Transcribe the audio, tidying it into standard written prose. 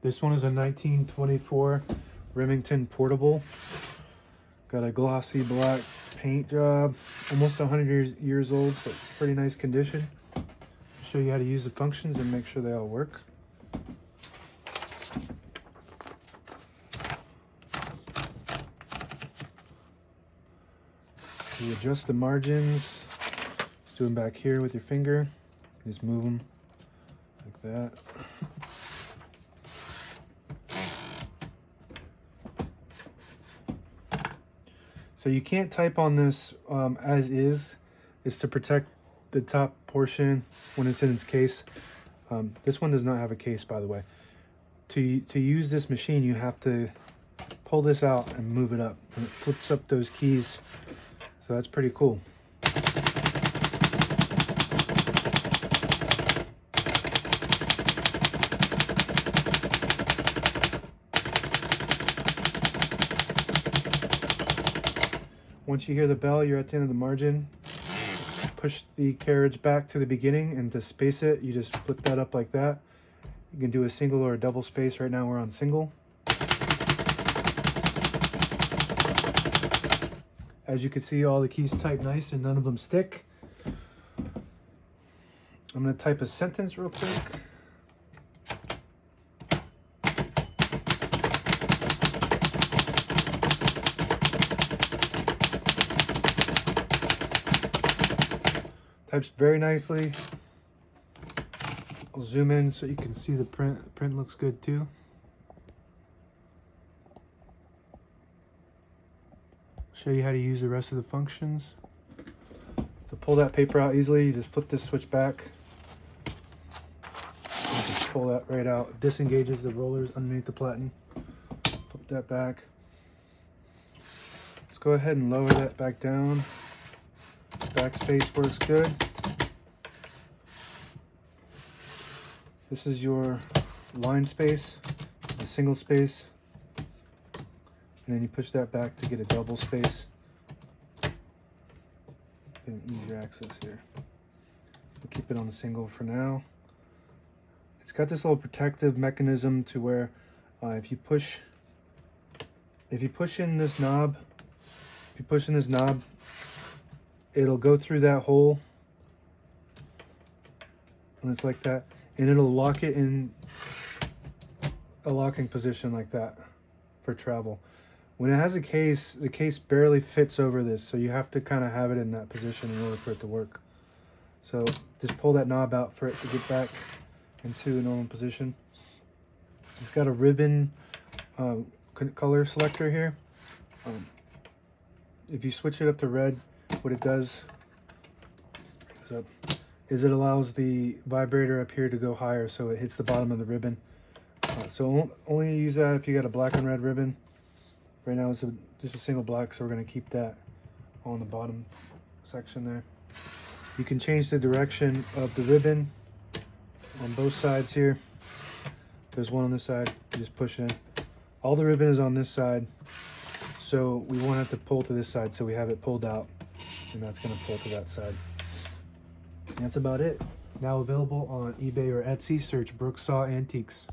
This one is a 1924 Remington Portable. Got a glossy black paint job, almost 100 years old, so pretty nice condition. I'll show you how to use the functions and make sure they all work. You adjust the margins. Just do them back here with your finger. Just move them like that. So you can't type on this as is. It's to protect the top portion when it's in its case. This one does not have a case, by the way. To use this machine, you have to pull this out and move it up, and it flips up those keys. So that's pretty cool. Once you hear the bell, you're at the end of the margin. Push the carriage back to the beginning, and to space it, you just flip that up like that. You can do a single or a double space. Right now we're on single. As you can see, all the keys type nice and none of them stick. I'm going to type a sentence real quick. Types very nicely. I'll zoom in so you can see the print. The print looks good too. Show you how to use the rest of the functions. To pull that paper out easily, you just flip this switch back. You just pull that right out. It disengages the rollers underneath the platen. Flip that back. Let's go ahead and lower that back down. Backspace works good. This is your line space, a single space, and then you push that back to get a double space. Get easier access here. So keep it on the single for now. It's got this little protective mechanism to where if you push in this knob, it'll go through that hole, and it's like that, and it'll lock it in a locking position like that for travel. When it has a case, the case barely fits over this, so you have to kind of have it in that position in order for it to work. So just pull that knob out for it to get back into a normal position. It's got a ribbon color selector here. If you switch it up to red, what it does is it allows the vibrator up here to go higher, so it hits the bottom of the ribbon. So only use that if you got a black and red ribbon. Right now it's just a single black, so we're going to keep that on the bottom section there. You can change the direction of the ribbon on both sides here. There's one on this side, you just push it in. All the ribbon is on this side, so we won't have to pull to this side, so we have it pulled out, and that's going to pull to that side. And that's about it. Now available on eBay or Etsy. Search Brooksaw Antiques.